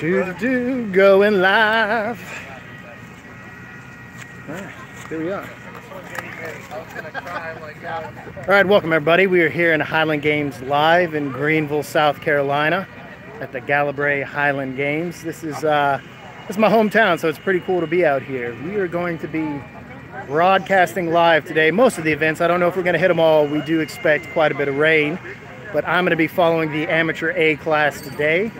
Going live. All right, here we are. All right, welcome everybody. We are here in Highland Games live in Greenville, South Carolina at the Goulet Highland Games. This is my hometown, so it's pretty cool to be out here. We are going to be broadcasting live today. Most of the events, I don't know if we're going to hit them all. We do expect quite a bit of rain, but I'm going to be following the amateur A class today.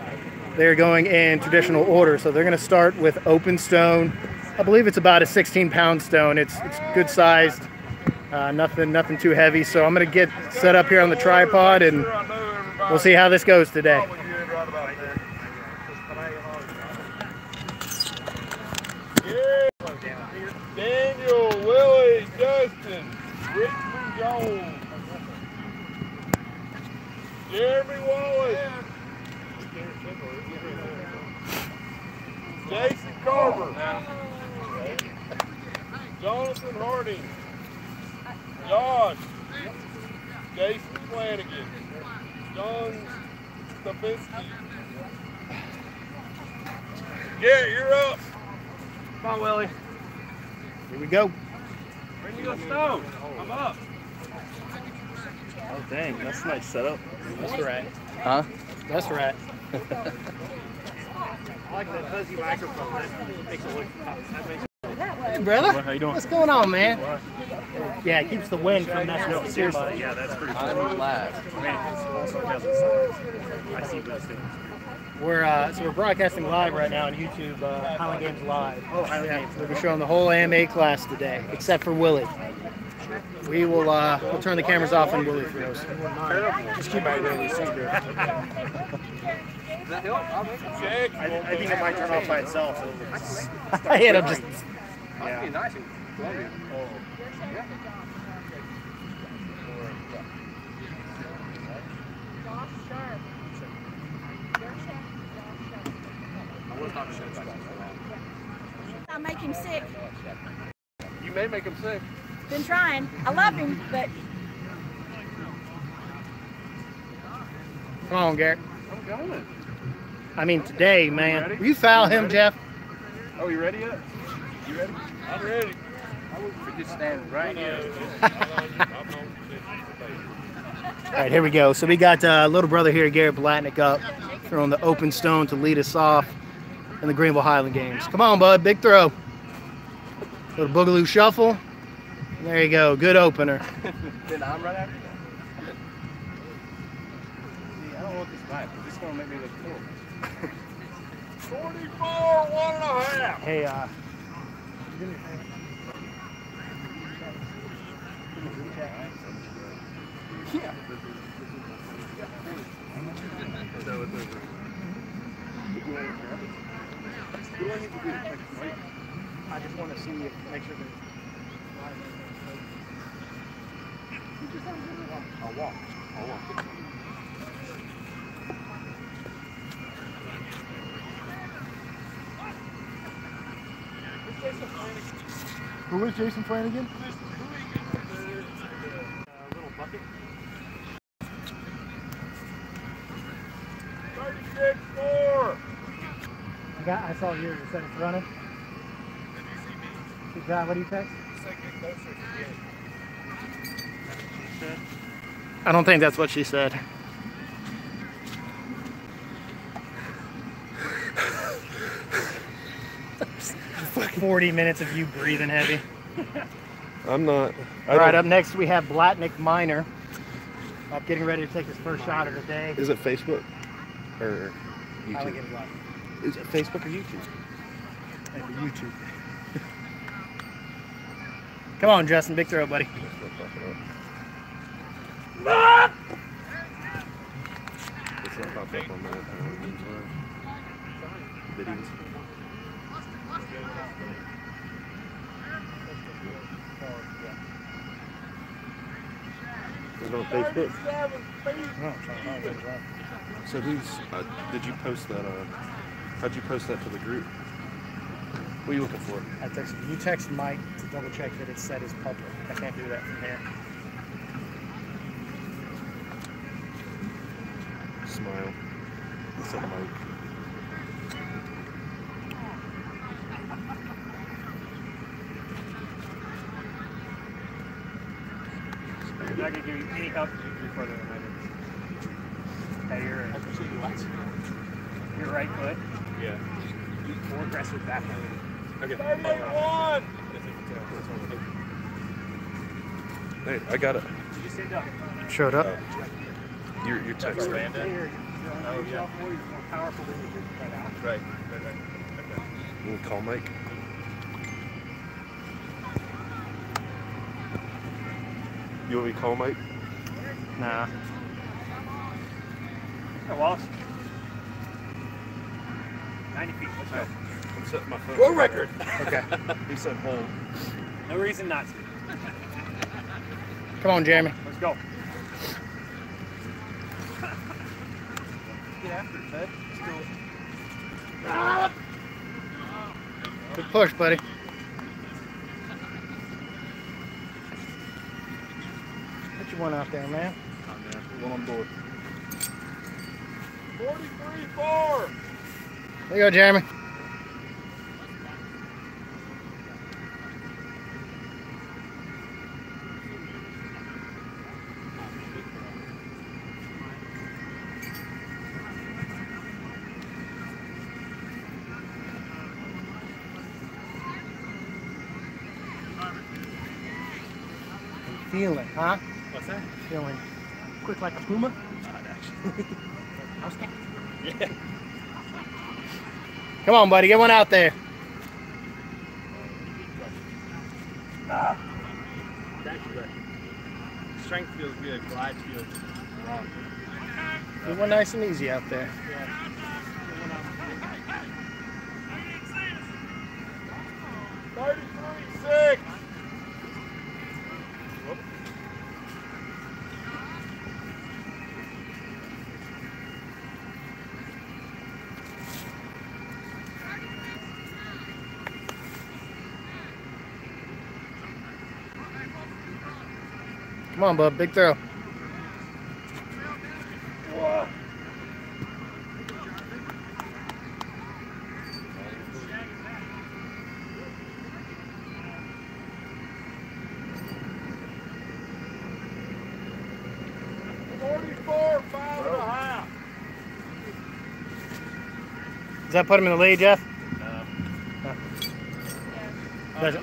They're going in traditional order, so they're going to start with open stone. I believe it's about a 16-pound stone. It's good sized, nothing too heavy. So I'm going to get set up here on the tripod, and we'll see how this goes today. Daniel, Willie, Justin, Richmond Jones, Jeremy Wallace, Jason Carver, Jonathan Harding, Josh, Jason Flanagan, John Stapinski. Garrett, you're up. Come on, Willie. Here we go. Bring me the stone. I'm up. Oh, dang. That's a nice setup. That's right. Huh? That's right. I like that fuzzy microphone. That makes it look. Hey, brother. How you doing? What's going on, man? Yeah, it keeps the wind from messing up. Seriously, yeah, that's pretty cool. I'm live. I mean, it also doesn't sound. I see those things. We're broadcasting live right now on YouTube, Highland Games Live. Oh, Highland Games. We'll be showing the whole AMA class today, except for Willie. We will we'll turn the cameras off on Willie for those. Just keep my early secret. I think it might turn off by itself. I hit him just. Yeah. Nice and I'll make him sick. You may make him sick. Been trying. I love him, but Come on, Garrett. I'm going. I mean, today, man. Ready? Will you foul him, Jeff? Oh, you ready yet? You ready? I'm ready. We're just standing right here. All right, here we go. So we got little brother here, Garrett Black, up, throwing the open stone to lead us off in the Greenville Highland Games. Come on, bud. Big throw. Little boogaloo shuffle. There you go. Good opener. Then I'm right after that. See, I don't want this back. This is going to make me look cool. 44, 1.5. Hey, Yeah. I just want to see if make sure I'll walk. Who is Jason Flanagan? Little bucket. 36-4. I saw yours. It said it's running. Good job. What do you text? I don't think that's what she said. Like 40 minutes of you breathing heavy. I'm not. All right, up next we have Blatnick Minor. Getting ready to take his first shot of the day. Is it Facebook or Highland YouTube? Games Live. Is it Facebook or YouTube? Maybe YouTube. Come on, Justin. Big throw, buddy. It's not popped up on my videos. Is it on Facebook? So who's, did you post that, how'd you post that to the group? What are you looking for? I texted you. Text Mike to double check that it's set as public. I can't do that from here. Smile. It said Mike. not going to give you any help if you go further than I did. Okay, your right foot. Yeah. You more aggressive back hand. Okay. 31! Hey, I got it. You stand up. Showed up. Your text. Oh, yeah. More powerful than you do right out. Right. Okay. We'll call Mike. You want me to call Mike? Nah. Hey, Wallace. 90 feet. Let's go. I'm setting my phone. World record! Okay. He said hold. No reason not to. Come on, Jeremy. Let's go. Get after it, bud. Let's do it. Good push, buddy. Put your one out there, man. One on board. 43-4! There you go, Jeremy. Feeling, huh? What's that? Feeling quick like a puma? Not actually. I was Yeah. Come on, buddy, get one out there. Strength feels good. Glide feels wrong. Get one nice and easy out there. 33-6! Come on, bud, big throw. Does that put him in the lead, Jeff? No. Does it?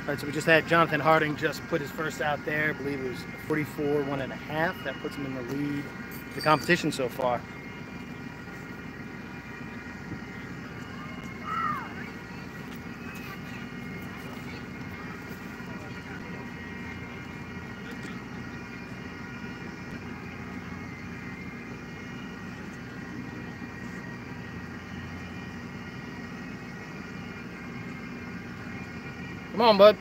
All right, so we just had Jonathan Harding just put his first out there. I believe it was 44, 1.5. That puts him in the lead of the competition so far. Come on, bud.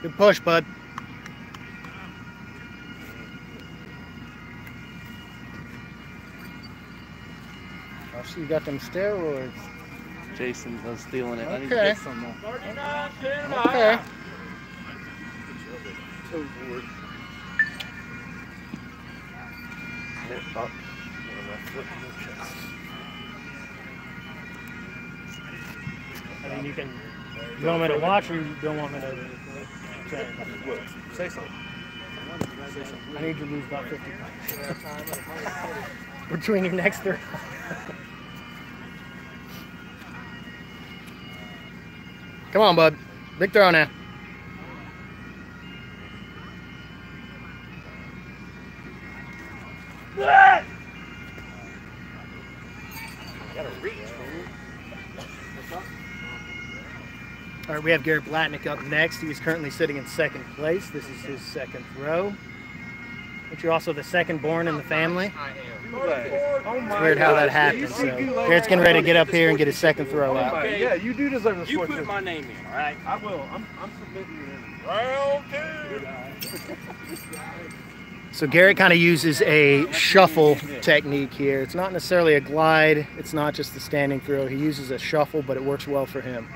Good push, bud. I see you got them steroids. Jason's stealing it. I need to Okay. get some more. 39, 10 and a Okay. half. Toe board. Hit up. One of my foot in the chest. I mean, you can. You want me to watch or you don't want me to? Look, say something. I need you to lose about 50 pounds. Between your next three. Come on, bud. Big throw now. All right, we have Garrett Black up next. He is currently sitting in second place. This is his second throw. But you're also the second born in the family. It's weird how that happens. So Garrett's getting ready to get up here and get his second throw out. Okay, yeah, you do deserve the You sport. put my name in, all right? I will. I'm submitting you in. Round two. So Garrett kind of uses a shuffle technique here. It's not necessarily a glide. It's not just the standing throw. He uses a shuffle, but it works well for him.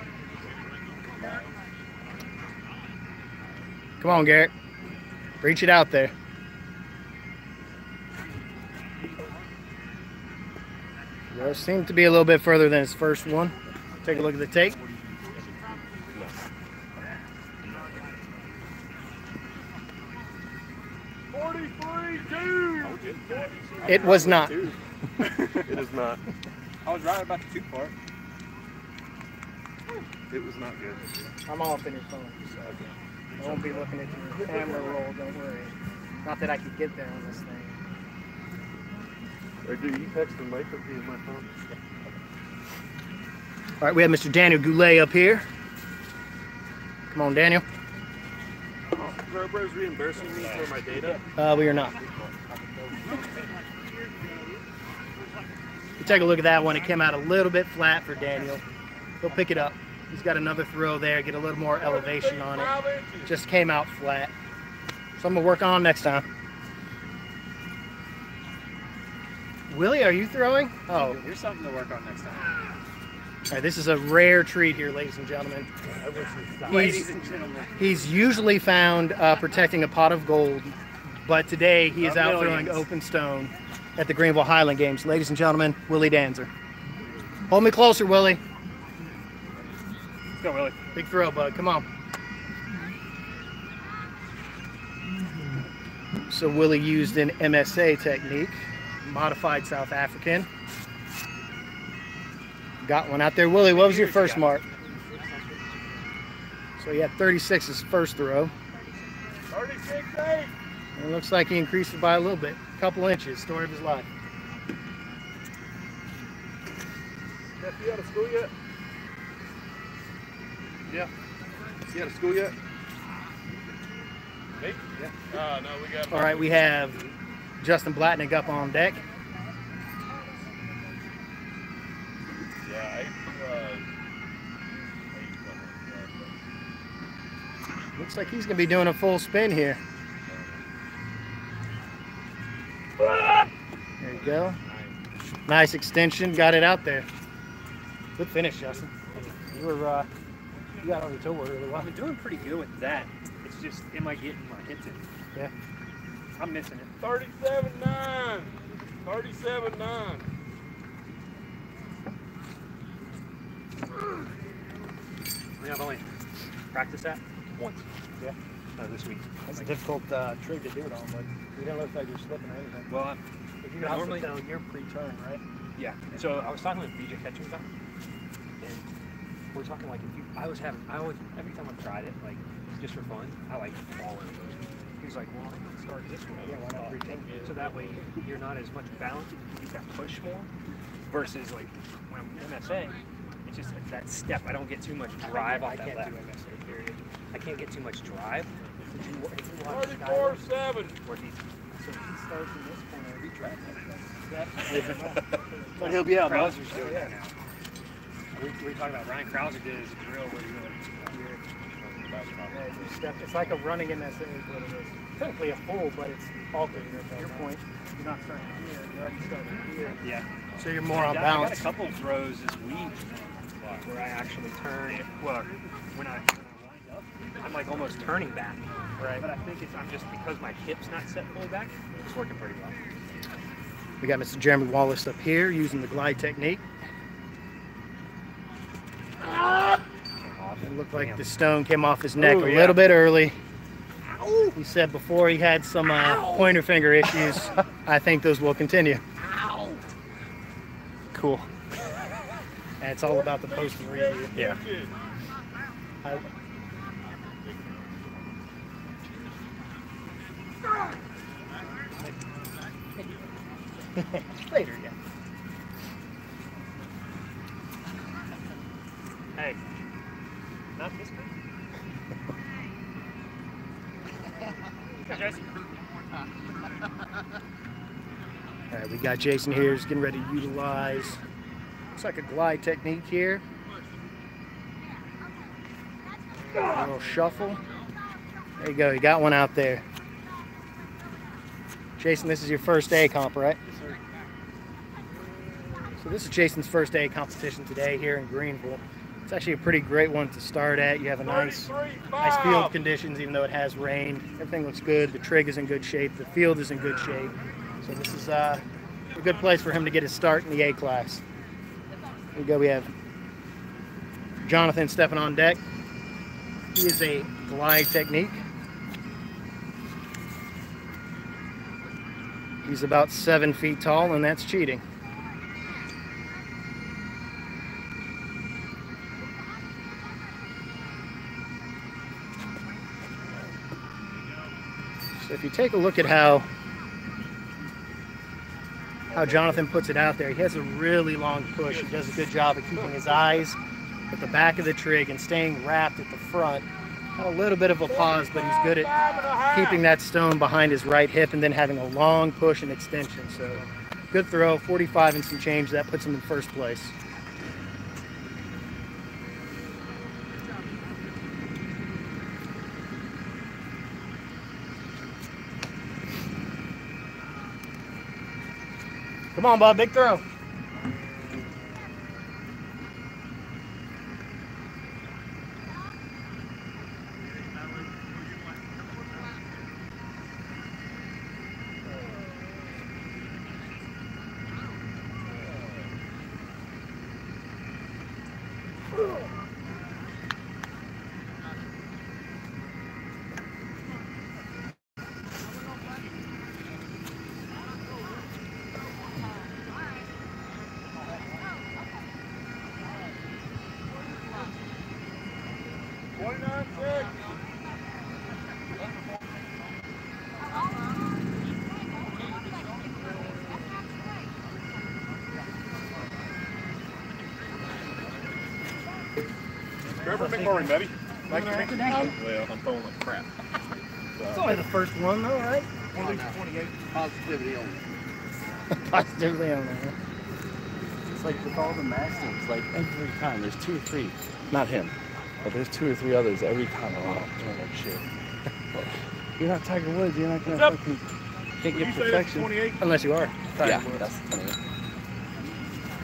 Come on, Garrett. Reach it out there. Well, seemed to be a little bit further than his first one. Take a look at the tape. It was not. It is not. I was right about the 2 part. It was not good. I'm off in your phone, so I won't be looking at your camera roll, don't worry. Not that I could get there on this thing. Or do you text the mic up here in my phone? All right, we have Mr. Daniel Goulet up here. Come on, Daniel. Verbo's reimbursing me for my data. We are not. You take a look at that one. It came out a little bit flat for Daniel. He'll pick it up. He's got another throw there, get a little more elevation on it. Just came out flat. So I'm gonna work on next time. Willie, are you throwing? Oh. Here's something to work on next time. All right, this is a rare treat here, ladies and gentlemen. Ladies and gentlemen. He's usually found protecting a pot of gold, but today he is out throwing Millions. open stone at the Greenville Highland Games. Ladies and gentlemen, Willie Danzer. Hold me closer, Willie. Let's go, Willie. Big throw, bud. Come on. So Willie used an MSA technique, modified South African. Got one out there. Willie, what was your first mark? So he had 36 his first throw. 36-8. And it looks like he increased it by a little bit, a couple inches. Story of his life. Jeff, you out of school yet? Yeah. You out of school yet? Me? Yeah. No, we got. All right, we have Justin Blatnick up on deck. Yeah, Looks like he's going to be doing a full spin here. There you go. Nice extension. Got it out there. Good finish, Justin. You were, you got on your toe really well. I've been doing pretty good with that. It's just, am I getting my hits in? Yeah. I'm missing it. 37-9. 37-9. I've only practiced that once. Yeah. This week. That's a difficult trig to do it on, but you didn't look like you're slipping or anything. Well, If you normally- normally you're pre-turn, right? yeah. So I was talking with BJ Ketchum about it, and we're talking like if you, I always, every time I've tried it, like just for fun, I like fall in. He's like, well, I can start this way. Yeah, why not pre-turn? So that way you're not as much balance, you can push more, versus like when I'm MSA, it's just that step. I don't get too much drive off that can't left. do MSA, period. I can't get too much drive. 34-7. Where he's, So he starts in this corner, he drives but he'll be out. Krauser's doing that now. We were talking about Ryan Krauser did his drill where he went here. It's like a running MSA is what it is. Technically a full, but it's altered. To your point, you're not starting here, you're already starting here. Yeah. So you're more on I balance. got a couple of throws this week where I actually turn. Well, when I wind up, I'm like almost turning back. Right. But I think I'm just because my hip's not set fully back. It's working pretty well. We got Mr. Jeremy Wallace up here using the glide technique. It looked like the stone came off his neck a little bit early. He said before he had some pointer finger issues. I think those will continue. Cool. And it's all about the post and review. Yeah. Later, yeah. Hey. Not this big. All right, we got Jason here. He's getting ready to utilize, looks like a glide technique here. A little shuffle. There you go. You got one out there. Jason, this is your first day comp, right? Yes, sir. So this is Jason's first day competition today here in Greenville. It's actually a pretty great one to start at. You have a nice field conditions, even though it has rained. Everything looks good. The trig is in good shape. The field is in good shape. So this is a good place for him to get his start in the A class. Here we go. We have Jonathan stepping on deck. He is a glide technique. He's about 7 feet tall, and that's cheating. So if you take a look at how Jonathan puts it out there, he has a really long push. He does a good job of keeping his eyes at the back of the trig and staying wrapped at the front. Got a little bit of a pause, but he's good at keeping that stone behind his right hip and then having a long push and extension. So good throw, 45 and some change. That puts him in first place. Come on, Bob, big throw. Trevor McMurray, buddy. Like Well, I'm throwing like crap. It's only the first one, though, right? 28. Positivity only. Positively on there. It's like with all the Masters, like every time there's 2 or 3. Not him, but there's 2 or 3 others every time. I'm doing that shit. You're not Tiger Woods. You're not gonna fucking can't get perfection. Unless you are. Yeah, that's 28.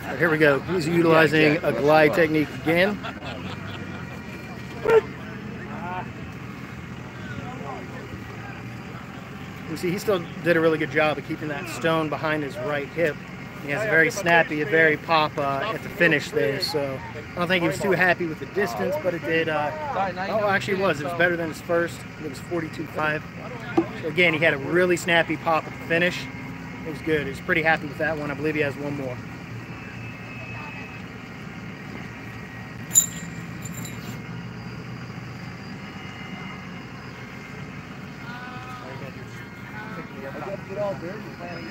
All right, here we go. He's utilizing a glide technique again. You see, he still did a really good job of keeping that stone behind his right hip. He has a very snappy, a very pop at the finish there. So I don't think he was too happy with the distance, but it did. Oh, actually, it was. It was better than his first. It was 42.5. So again, he had a really snappy pop at the finish. It was good. He was pretty happy with that one. I believe he has one more. Get all dirty, planning it.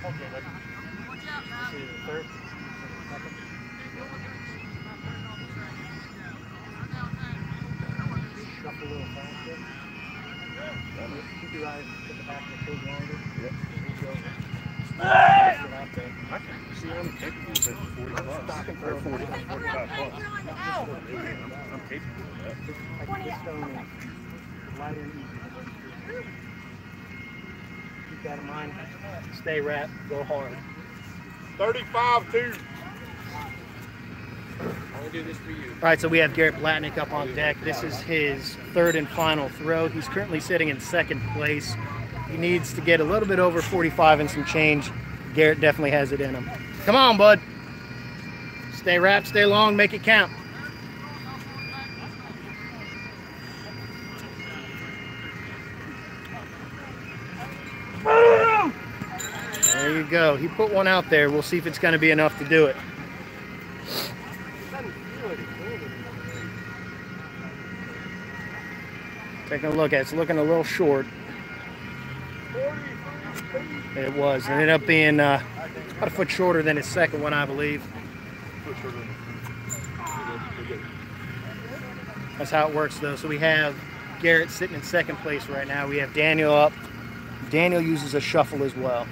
Okay, let's see the third. Second. Shuffle a little faster. Keep your eyes at the back of the pig longer. Yep. Get out there. I can see I'm capable of 40 plus. Or 40, 45 plus. I'm capable of that. Like this stone is lighter and easier. Keep that in mind. Stay wrapped. Go hard. 35-2. I will do this for you. All right, so we have Garrett Black up on deck. This is his third and final throw. He's currently sitting in second place. He needs to get a little bit over 45 and some change. Garrett definitely has it in him. Come on, bud. Stay wrapped, stay long, make it count. There you go. He put one out there. We'll see if it's going to be enough to do it. Taking a look at it. It's looking a little short. It was. It ended up being about a foot shorter than his second one, I believe. That's how it works, though. So we have Garrett sitting in second place right now. We have Daniel up. Daniel uses a shuffle as well.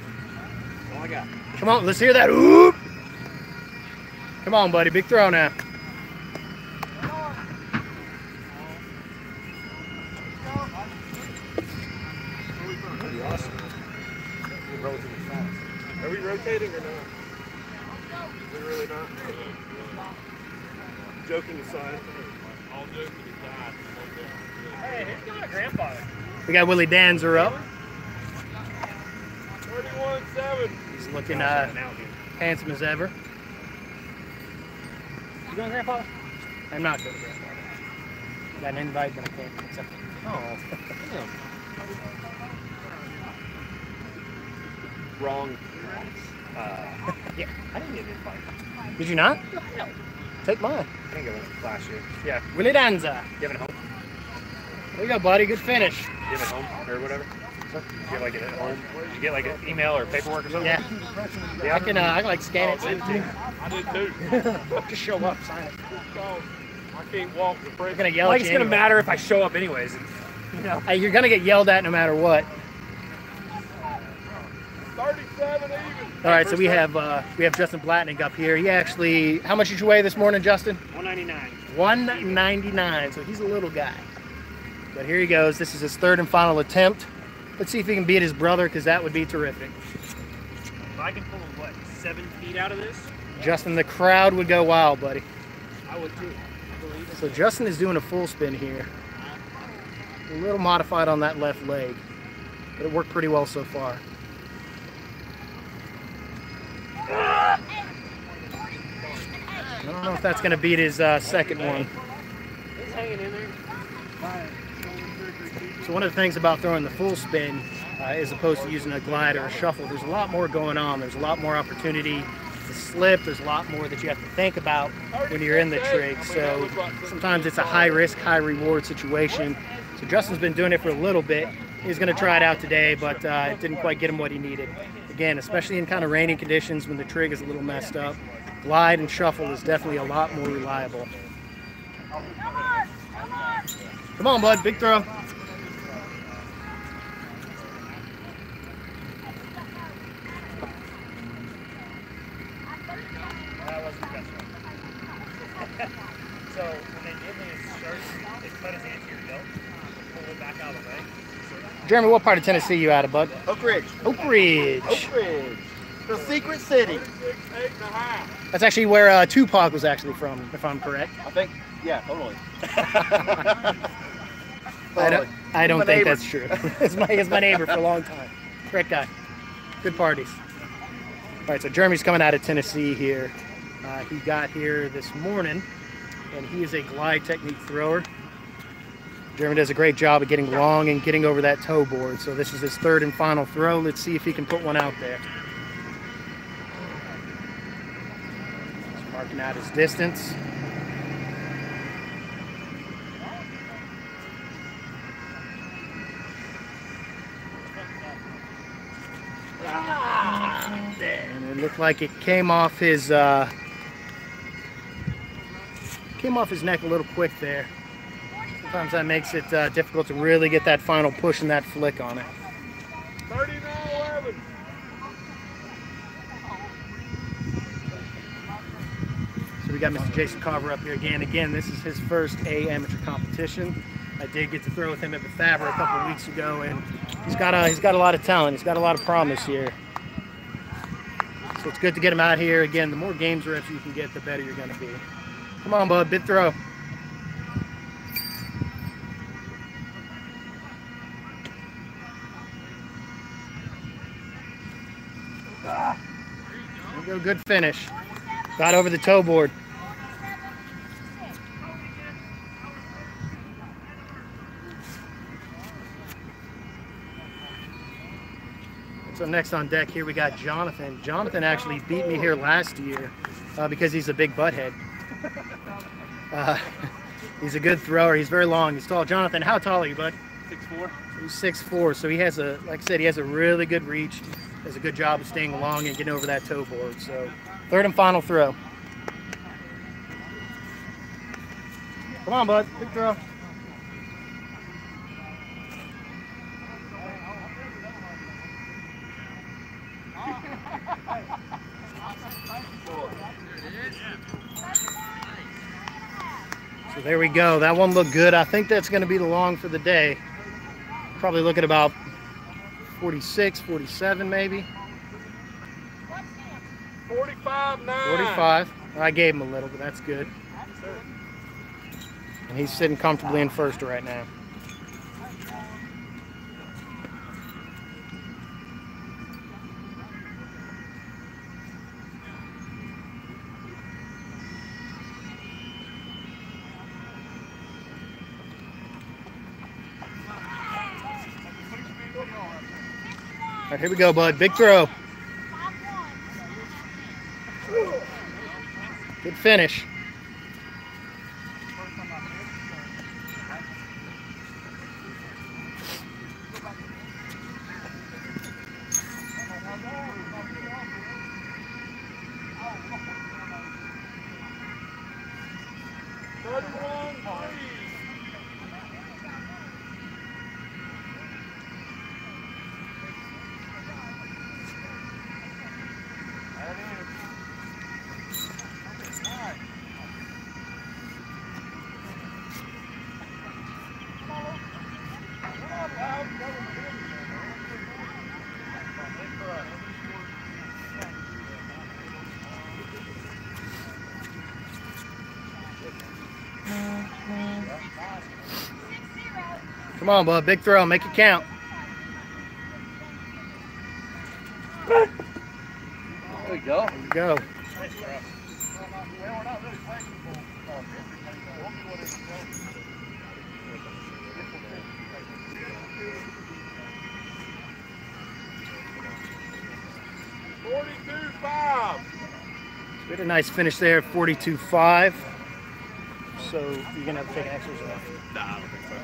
All I got. Come on, let's hear that. Oop! Come on, buddy. Big throw now. Pretty awesome. Relatively fast. Are we rotating or not? We're really not. Joking aside. All joking aside. Hey, who's got a grandfather? We got Willie Danzer up. 31-7. He's looking handsome as ever. You going, grandfather? I'm not going to grandfather. Got an invite, but I can't accept it. Oh, wrong. Yeah, I didn't get an invite. Did you not? No. Take mine. I think it was last year. Yeah. Willie Danza. You have it home? There you go, buddy. Good finish. You have it home or whatever? Sir? You get like it at home? Did you get like an email or paperwork or something? Yeah. Yeah. I can like scan it, send it to you. I did too. Just show up, sign it. I can't walk the We're press. gonna yell Like at it's you gonna anyway. matter if I show up anyways. You know. Hey, you're gonna get yelled at no matter what. 37 even. All right, so we have Justin Blatnick up here. He actually, how much did you weigh this morning, Justin? 199. 199. So he's a little guy. But here he goes. This is his third and final attempt. Let's see if he can beat his brother, because that would be terrific. If I can pull what, 7 feet out of this? Justin, the crowd would go wild, buddy. I would too. So Justin is doing a full spin here. A little modified on that left leg, but it worked pretty well so far. I don't know if that's going to beat his second one. He's hanging in there. So one of the things about throwing the full spin, as opposed to using a glide or a shuffle, there's a lot more going on. There's a lot more opportunity to slip. There's a lot more that you have to think about when you're in the trig. So sometimes it's a high risk, high reward situation. So Justin's been doing it for a little bit. He's going to try it out today, but it didn't quite get him what he needed. Again, especially in kind of rainy conditions when the trig is a little messed up, glide and shuffle is definitely a lot more reliable. Come on, bud. Big throw. That wasn't the best one. So when they give me his shirt, they cut his anterior belt, pull it back out of the way. Jeremy, what part of Tennessee you out of, bud? Oak Ridge. Oak Ridge. Oak Ridge. The secret city. 8.5. That's actually where Tupac was actually from, if I'm correct. I think, yeah, totally. I don't My think neighbor. that's true. It's my neighbor for a long time. Great guy. Good parties. All right, so Jeremy's coming out of Tennessee here. He got here this morning, and he is a glide technique thrower. Jeremy does a great job of getting long and getting over that toe board. So this is his third and final throw. Let's see if he can put one out there. He's marking out his distance. And it looked like it came off his neck a little quick there. Sometimes that makes it difficult to really get that final push and that flick on it. 39-11. So we got Mr. Jason Carver up here again. Again, this is his first amateur competition. I did get to throw with him at Bethavra a couple of weeks ago, and he's got a lot of talent. He's got a lot of promise here. So it's good to get him out here. Again, the more games reps you can get, the better you're going to be. Come on, bud, big throw. There we go, good finish. Got over the toe board. So next on deck here we got Jonathan. Jonathan actually beat me here last year because he's a big butthead. He's a good thrower. He's very long. He's tall. Jonathan, how tall are you, bud? 6'4". He's 6'4", so he has like I said, he has a really good reach. Does a good job of staying along and getting over that toe board. So, third and final throw. Come on, bud. Big throw. So there we go. That one looked good. I think that's going to be the long for the day. Probably look at about 46, 47 maybe. 45-9. 45. I gave him a little, but that's good. And he's sitting comfortably in first right now. All right, here we go, bud. Big throw. Good finish. Come on, bud. Big throw. Make it count. There we go. There we go. We had a nice finish there, 42.5. So you're going to have to take an extra off. Nah, I don't think so.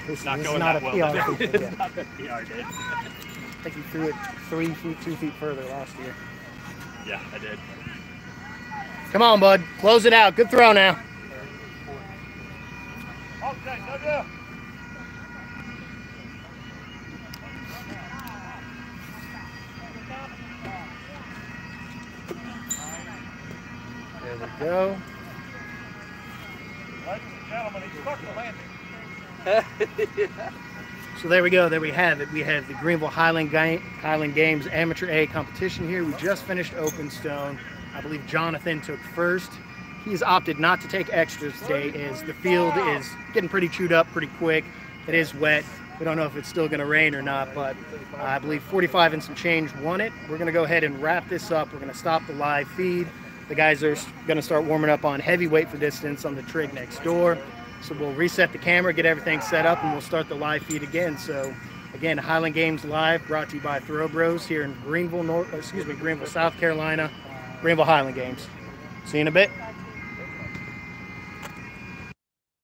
This Not is going not that a well. PR. It's not a PR, dude. I think you threw it 3 feet, 2 feet further last year. Yeah, I did. Come on, bud. Close it out. Good throw now. Okay, go. There we go. Ladies and gentlemen, he stuck the landing. So there we go. There we have it. We have the Greenville Highland Games Amateur A competition here. We just finished open stone. I believe Jonathan took first. He's opted not to take extras today as the field is getting pretty chewed up pretty quick. It is wet. We don't know if it's still going to rain or not, but I believe 45 and some change won it. We're going to go ahead and wrap this up. We're going to stop the live feed. The guys are going to start warming up on heavyweight for distance on the trig next door. So we'll reset the camera, get everything set up, and we'll start the live feed again. So again, Highland Games Live brought to you by Throw Bros here in Greenville, Greenville, South Carolina, Greenville Highland Games. See you in a bit.